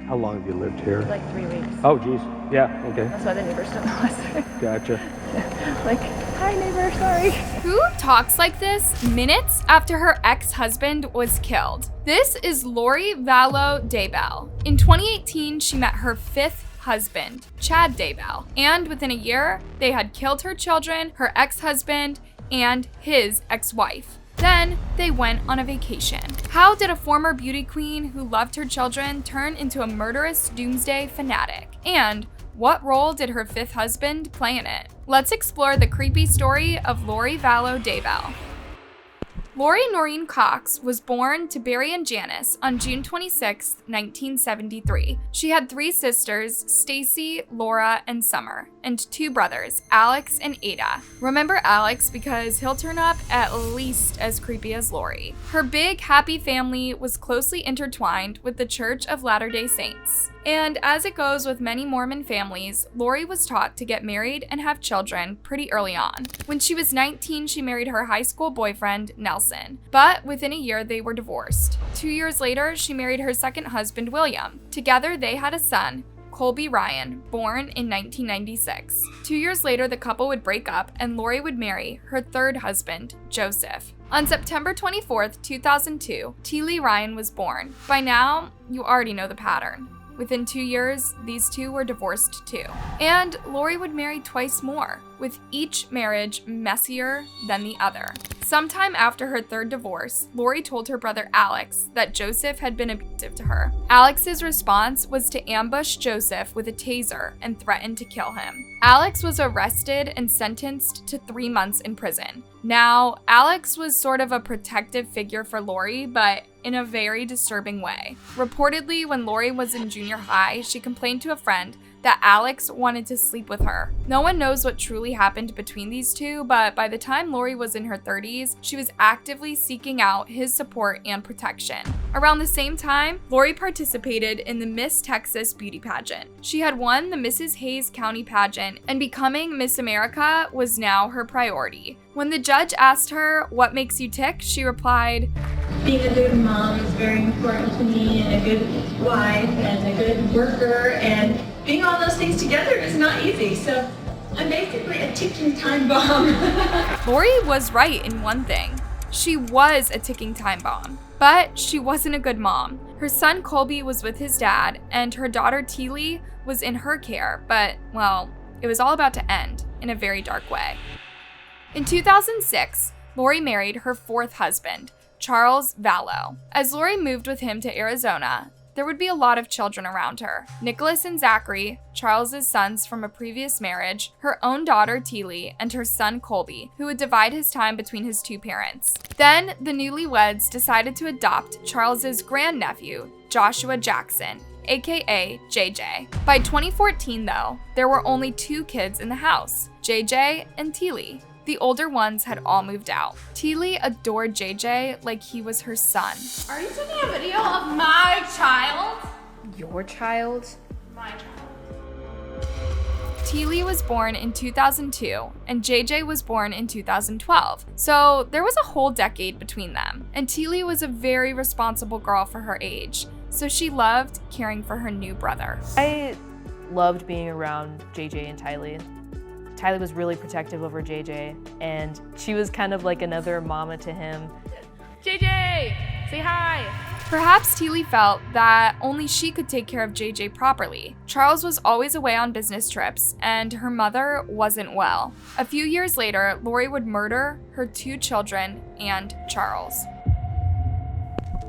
How long have you lived here? Like 3 weeks. Oh, geez. Yeah, okay. That's why the neighbors don't know us. Gotcha. Like, hi neighbor, sorry. Who talks like this minutes after her ex-husband was killed? This is Lori Vallow Daybell. In 2018, she met her fifth husband, Chad Daybell, and within a year, they had killed her children, her ex-husband, and his ex-wife. Then they went on a vacation. How did a former beauty queen who loved her children turn into a murderous doomsday fanatic? And what role did her fifth husband play in it? Let's explore the creepy story of Lori Vallow Daybell. Lori Noreen Cox was born to Barry and Janice on June 26, 1973. She had 3 sisters, Stacy, Laura, and Summer, and 2 brothers, Alex and Ada. Remember Alex because he'll turn up at least as creepy as Lori. Her big, happy family was closely intertwined with the Church of Latter-day Saints. And as it goes with many Mormon families, Lori was taught to get married and have children pretty early on. When she was 19, she married her high school boyfriend, Nelson. But within a year, they were divorced. 2 years later, she married her second husband, William. Together, they had a son, Colby Ryan, born in 1996. 2 years later, the couple would break up and Lori would marry her third husband, Joseph. On September 24th, 2002, T. Lee Ryan was born. By now, you already know the pattern. Within 2 years, these two were divorced too. And Lori would marry twice more, with each marriage messier than the other. Sometime after her third divorce, Lori told her brother Alex that Joseph had been abusive to her. Alex's response was to ambush Joseph with a taser and threaten to kill him. Alex was arrested and sentenced to 3 months in prison. Now, Alex was sort of a protective figure for Lori, but in a very disturbing way. Reportedly, when Lori was in junior high, she complained to a friend that Alex wanted to sleep with her. No one knows what truly happened between these two, but by the time Lori was in her 30s, she was actively seeking out his support and protection. Around the same time, Lori participated in the Miss Texas beauty pageant. She had won the Mrs. Hayes County pageant, and becoming Miss America was now her priority. When the judge asked her, "What makes you tick?" she replied, "Being a good mom is very important to me, and a good wife, and a good worker, and being all those things together is not easy. So I'm basically a ticking time bomb." Lori was right in one thing. She was a ticking time bomb, but she wasn't a good mom. Her son Colby was with his dad, and her daughter T. Lee was in her care, but, well, it was all about to end in a very dark way. In 2006, Lori married her fourth husband, Charles Vallow. As Lori moved with him to Arizona, there would be a lot of children around her. Nicholas and Zachary, Charles's sons from a previous marriage, her own daughter Teely, and her son Colby, who would divide his time between his 2 parents. Then the newlyweds decided to adopt Charles's grandnephew, Joshua Jackson, aka JJ. By 2014 though, there were only 2 kids in the house, JJ and Teely. The older ones had all moved out. Teely adored JJ like he was her son. Are you taking a video of my child? Your child? My child. Teely was born in 2002 and JJ was born in 2012. So there was a whole decade between them. And Teely was a very responsible girl for her age. So she loved caring for her new brother. I loved being around JJ and Tylee. Tylee was really protective over JJ, and she was kind of like another mama to him. JJ, say hi. Perhaps Teely felt that only she could take care of JJ properly. Charles was always away on business trips, and her mother wasn't well. A few years later, Lori would murder her 2 children and Charles.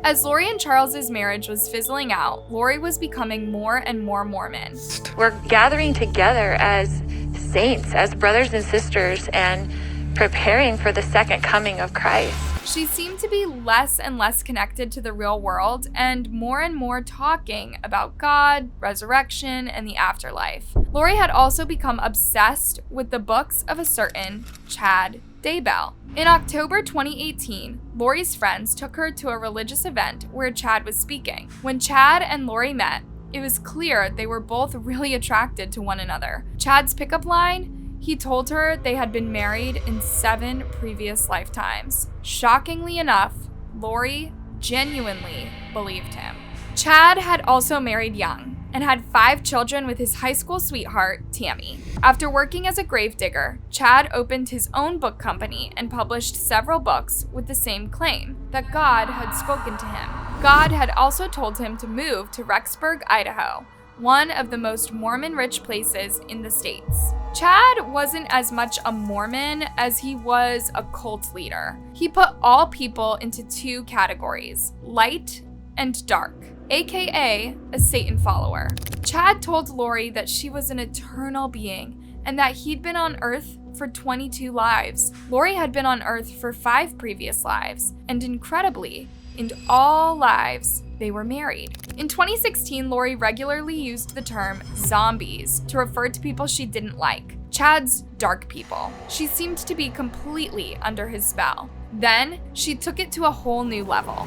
As Lori and Charles's marriage was fizzling out, Lori was becoming more and more Mormon. We're gathering together as saints, as brothers and sisters, and preparing for the second coming of Christ. She seemed to be less and less connected to the real world and more talking about God, resurrection, and the afterlife. Lori had also become obsessed with the books of a certain Chad Daybell. In October 2018, Lori's friends took her to a religious event where Chad was speaking. When Chad and Lori met, it was clear they were both really attracted to one another. Chad's pickup line, he told her they had been married in 7 previous lifetimes. Shockingly enough, Lori genuinely believed him. Chad had also married young and had 5 children with his high school sweetheart, Tammy. After working as a gravedigger, Chad opened his own book company and published several books with the same claim, that God had spoken to him. God had also told him to move to Rexburg, Idaho, one of the most Mormon-rich places in the States. Chad wasn't as much a Mormon as he was a cult leader. He put all people into 2 categories, light and dark, aka a Satan follower. Chad told Lori that she was an eternal being and that he'd been on Earth for 22 lives. Lori had been on Earth for 5 previous lives, and incredibly, in all lives, they were married. In 2016, Lori regularly used the term zombies to refer to people she didn't like, Chad's dark people. She seemed to be completely under his spell. Then, she took it to a whole new level.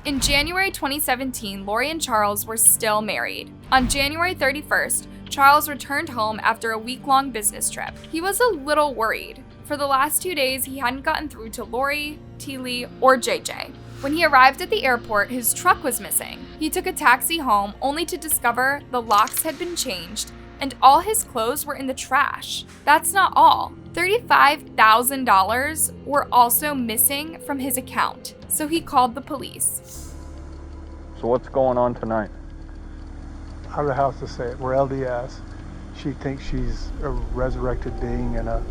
In January 2017, Lori and Charles were still married. On January 31st, Charles returned home after a week-long business trip. He was a little worried. For the last 2 days, he hadn't gotten through to Lori, Teely, or JJ. When he arrived at the airport, his truck was missing. He took a taxi home only to discover the locks had been changed and all his clothes were in the trash. That's not all. $35,000 were also missing from his account, so he called the police. So what's going on tonight? I don't know how else to say it. We're LDS. She thinks she's a resurrected being and a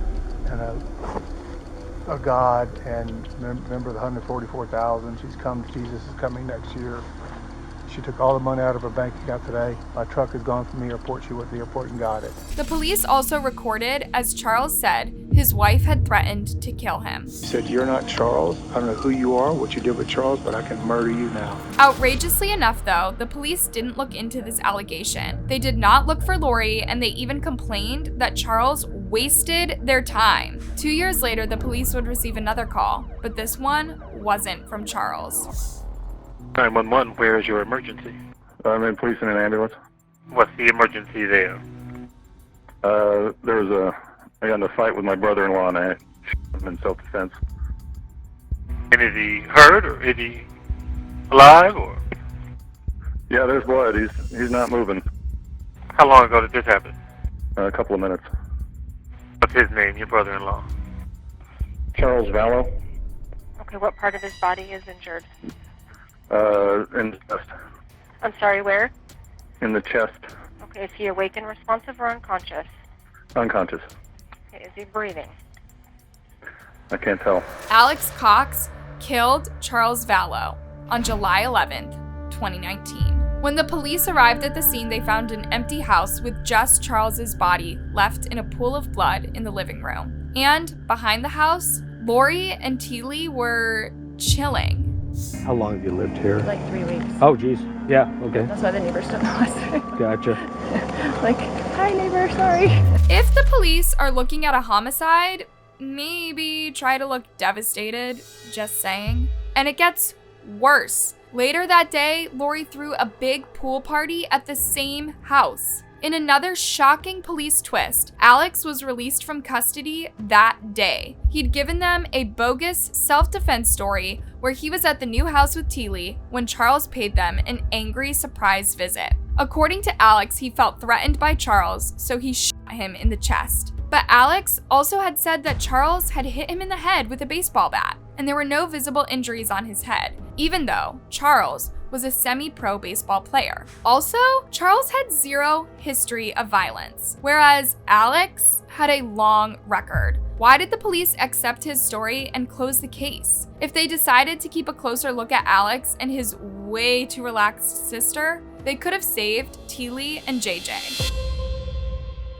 God, and remember the 144,000. Jesus is coming next year. She took all the money out of her bank account today. My truck is gone from the airport. She went to the airport and got it. The police also recorded as Charles said his wife had threatened to kill him. She said, "You're not Charles. I don't know who you are, what you did with Charles, but I can murder you now." Outrageously enough, though, the police didn't look into this allegation. They did not look for Lori, and they even complained that Charles wasted their time. 2 years later, the police would receive another call, but this one wasn't from Charles. 911, where is your emergency? I'm in police in an ambulance. What's the emergency there? I got in a fight with my brother-in-law and I shot him in self-defense. And is he hurt or is he alive or? Yeah, there's blood. He's not moving. How long ago did this happen? A couple of minutes. What's his name, your brother-in-law? Charles Vallow. Okay, what part of his body is injured? In the chest. I'm sorry, where? In the chest. Okay, is he awake and responsive or unconscious? Unconscious. Okay, is he breathing? I can't tell. Alex Cox killed Charles Vallow on July 11th, 2019. When the police arrived at the scene, they found an empty house with just Charles's body left in a pool of blood in the living room. And behind the house, Lori and Teely were chilling. How long have you lived here? Like 3 weeks. Oh, geez. Yeah, okay. That's why the neighbors don't know us. Gotcha. Like, hi neighbor, sorry. If the police are looking at a homicide, maybe try to look devastated, just saying. And it gets worse. Later that day, Lori threw a big pool party at the same house. In another shocking police twist, Alex was released from custody that day. He'd given them a bogus self-defense story where he was at the new house with Teely when Charles paid them an angry surprise visit. According to Alex, he felt threatened by Charles, so he shot him in the chest. But Alex also had said that Charles had hit him in the head with a baseball bat, and there were no visible injuries on his head, even though Charles was a semi-pro baseball player. Also, Charles had zero history of violence, whereas Alex had a long record. Why did the police accept his story and close the case? If they decided to keep a closer look at Alex and his way too relaxed sister, they could have saved Teely and JJ.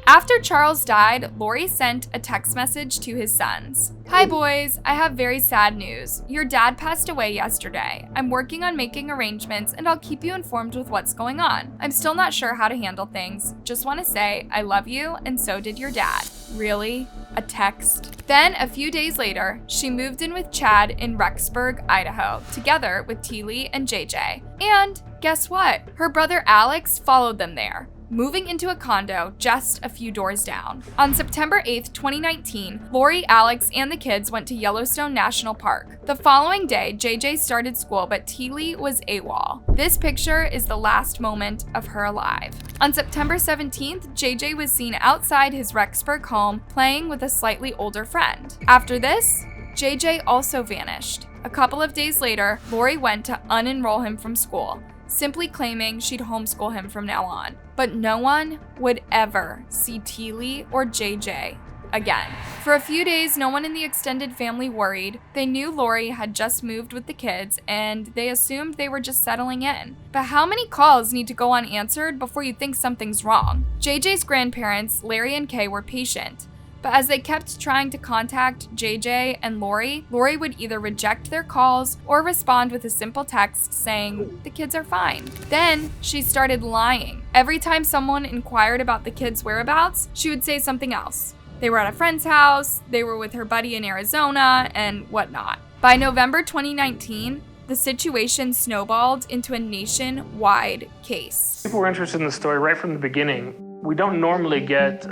After Charles died, Lori sent a text message to his sons. "Hi boys, I have very sad news. Your dad passed away yesterday. I'm working on making arrangements and I'll keep you informed with what's going on. I'm still not sure how to handle things. Just want to say I love you and so did your dad." Really? A text? Then a few days later, she moved in with Chad in Rexburg, Idaho, together with Teely and JJ. And guess what? Her brother Alex followed them there. moving into a condo just a few doors down. On September 8th, 2019, Lori, Alex, and the kids went to Yellowstone National Park. The following day, JJ started school, but Teely was AWOL. This picture is the last moment of her alive. On September 17th, JJ was seen outside his Rexburg home playing with a slightly older friend. After this, JJ also vanished. A couple of days later, Lori went to unenroll him from school, simply claiming she'd homeschool him from now on. But no one would ever see Teely or JJ again. For a few days, no one in the extended family worried. They knew Lori had just moved with the kids, and they assumed they were just settling in. But how many calls need to go unanswered before you think something's wrong? JJ's grandparents, Larry and Kay, were patient. But as they kept trying to contact JJ and Lori would either reject their calls or respond with a simple text saying, "The kids are fine." Then she started lying. Every time someone inquired about the kids' whereabouts, she would say something else. They were at a friend's house, they were with her buddy in Arizona, and whatnot. By November 2019, the situation snowballed into a nationwide case. People were interested in the story right from the beginning. We don't normally get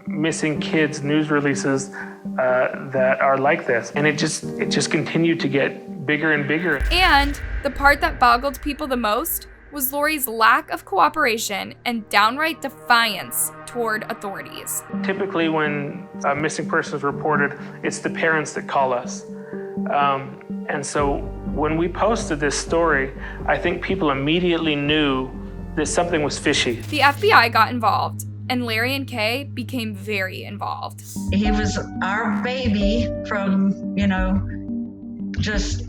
missing kids news releases that are like this, and it just continued to get bigger and bigger. And the part that boggled people the most was Lori's lack of cooperation and downright defiance toward authorities. Typically, when a missing person is reported, it's the parents that call us. And so when we posted this story, I think people immediately knew that something was fishy. The FBI got involved, and Larry and Kay became very involved. He was our baby from, just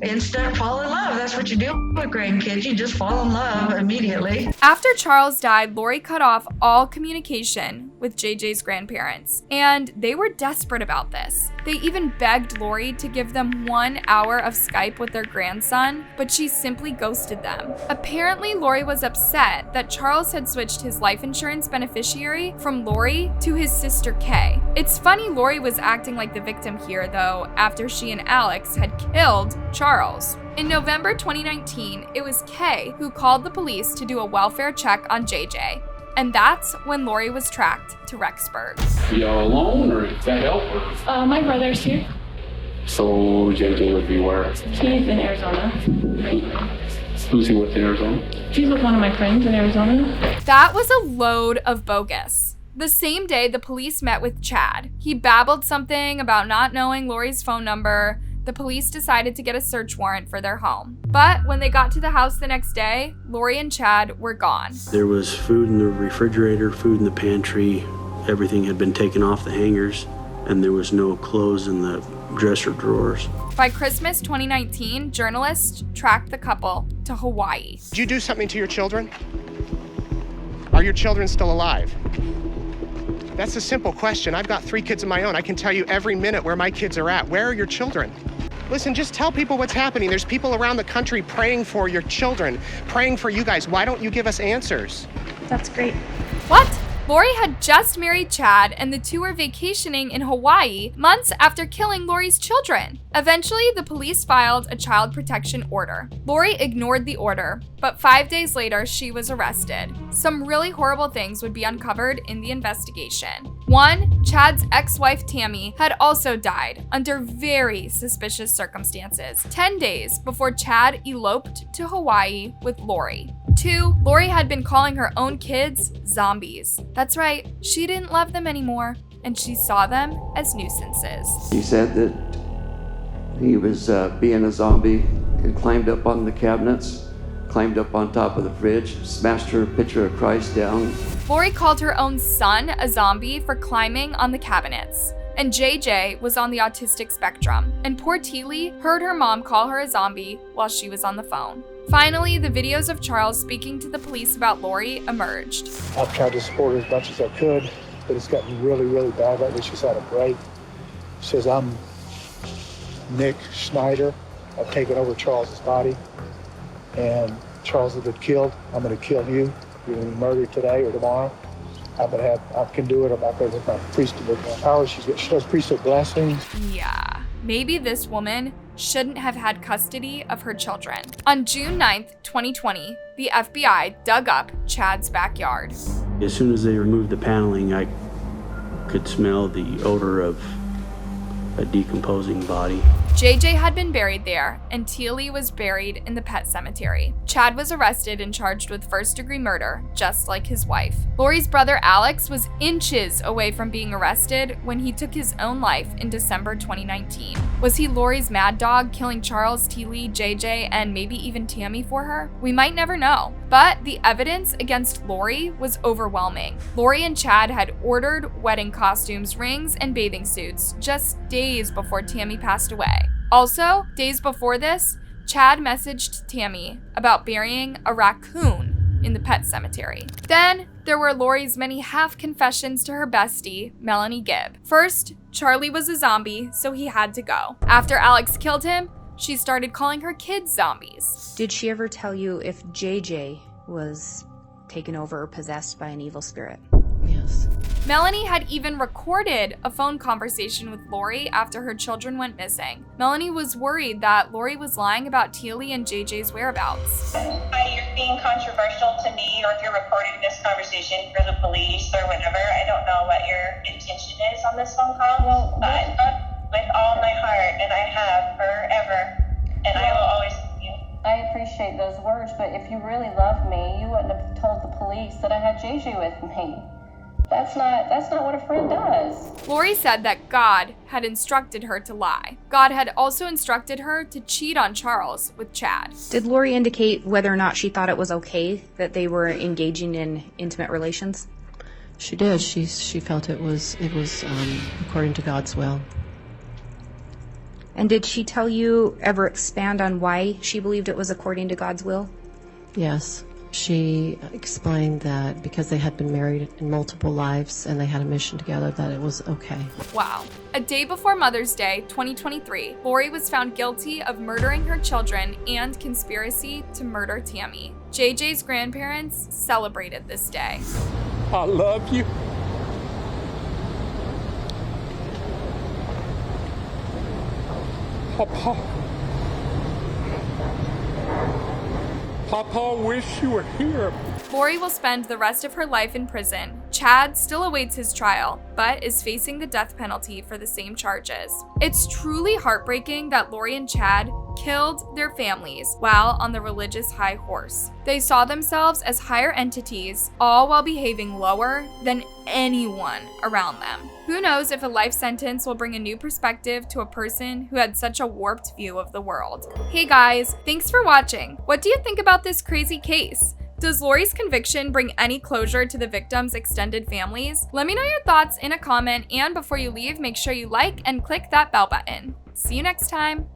instant fall in love. That's what you do with grandkids. You just fall in love immediately. After Charles died, Lori cut off all communication with JJ's grandparents, and they were desperate about this. They even begged Lori to give them 1 hour of Skype with their grandson, but she simply ghosted them. Apparently, Lori was upset that Charles had switched his life insurance beneficiary from Lori to his sister Kay. It's funny Lori was acting like the victim here, though, after she and Alex had killed Charles. In November 2019, it was Kay who called the police to do a welfare check on JJ. And that's when Lori was tracked to Rexburg. Y'all alone, or is that help? My brother's here. So JJ would be where? He's in Arizona. Who's he with in Arizona? He's with one of my friends in Arizona. That was a load of bogus. The same day, the police met with Chad. He babbled something about not knowing Lori's phone number. The police decided to get a search warrant for their home. But when they got to the house the next day, Lori and Chad were gone. There was food in the refrigerator, food in the pantry. Everything had been taken off the hangers, and there was no clothes in the dresser drawers. By Christmas 2019, journalists tracked the couple to Hawaii. Did you do something to your children? Are your children still alive? That's a simple question. I've got 3 kids of my own. I can tell you every minute where my kids are at. Where are your children? Listen, just tell people what's happening. There's people around the country praying for your children, praying for you guys. Why don't you give us answers? That's great. What? Lori had just married Chad, and the two were vacationing in Hawaii months after killing Lori's children. Eventually, the police filed a child protection order. Lori ignored the order, but 5 days later, she was arrested. Some really horrible things would be uncovered in the investigation. 1, Chad's ex-wife Tammy had also died under very suspicious circumstances 10 days before Chad eloped to Hawaii with Lori. 2, Lori had been calling her own kids zombies. That's right, she didn't love them anymore, and she saw them as nuisances. He said that he was being a zombie and climbed up on the cabinets, climbed up on top of the fridge, smashed her picture of Christ down. Lori called her own son a zombie for climbing on the cabinets. And JJ was on the autistic spectrum, and poor Teely heard her mom call her a zombie while she was on the phone. Finally, the videos of Charles speaking to the police about Lori emerged. I've tried to support her as much as I could, but it's gotten really, really bad lately. She's had a break. She says, I'm Nick Schneider. I've taken over Charles's body, and Charles has been killed. I'm going to kill you. You're going to be murdered today or tomorrow. I can do it. I'm not going to with my priesthood power. She does priesthood blessings. Yeah, maybe this woman shouldn't have had custody of her children. On June 9th, 2020, the FBI dug up Chad's backyard. As soon as they removed the paneling, I could smell the odor of a decomposing body. JJ had been buried there, and Teely was buried in the pet cemetery. Chad was arrested and charged with first-degree murder, just like his wife. Lori's brother Alex was inches away from being arrested when he took his own life in December 2019. Was he Lori's mad dog, killing Charles, Teely, JJ, and maybe even Tammy for her? We might never know, but the evidence against Lori was overwhelming. Lori and Chad had ordered wedding costumes, rings, and bathing suits just days before Tammy passed away. Also, days before this, Chad messaged Tammy about burying a raccoon in the pet cemetery. Then, there were Lori's many half-confessions to her bestie, Melanie Gibb. First, Charlie was a zombie, so he had to go. After Alex killed him, she started calling her kids zombies. Did she ever tell you if JJ was taken over or possessed by an evil spirit? Yes. Melanie had even recorded a phone conversation with Lori after her children went missing. Melanie was worried that Lori was lying about Teely and JJ's whereabouts. Hi, you're being controversial to me, or if you're recording this conversation for the police or whatever. I don't know what your intention is on this phone call, but I love with all my heart, and I have forever, and I will always love you. I appreciate those words, but if you really loved me, you wouldn't have told the police that I had JJ with me. That's not what a friend does. Lori said that God had instructed her to lie. God had also instructed her to cheat on Charles with Chad. Did Lori indicate whether or not she thought it was okay that they were engaging in intimate relations? She did. She felt it was according to God's will. And did she tell you, ever expand on why she believed it was according to God's will? Yes. She explained that because they had been married in multiple lives and they had a mission together, that it was okay. Wow. A day before Mother's Day, 2023, Lori was found guilty of murdering her children and conspiracy to murder Tammy. JJ's grandparents celebrated this day. I love you. Papa, wish you were here. Lori will spend the rest of her life in prison. Chad still awaits his trial, but is facing the death penalty for the same charges. It's truly heartbreaking that Lori and Chad killed their families while on the religious high horse. They saw themselves as higher entities, all while behaving lower than anyone around them. Who knows if a life sentence will bring a new perspective to a person who had such a warped view of the world. Hey guys, thanks for watching. What do you think about this crazy case? Does Lori's conviction bring any closure to the victims' extended families? Let me know your thoughts in a comment, and before you leave, make sure you like and click that bell button. See you next time.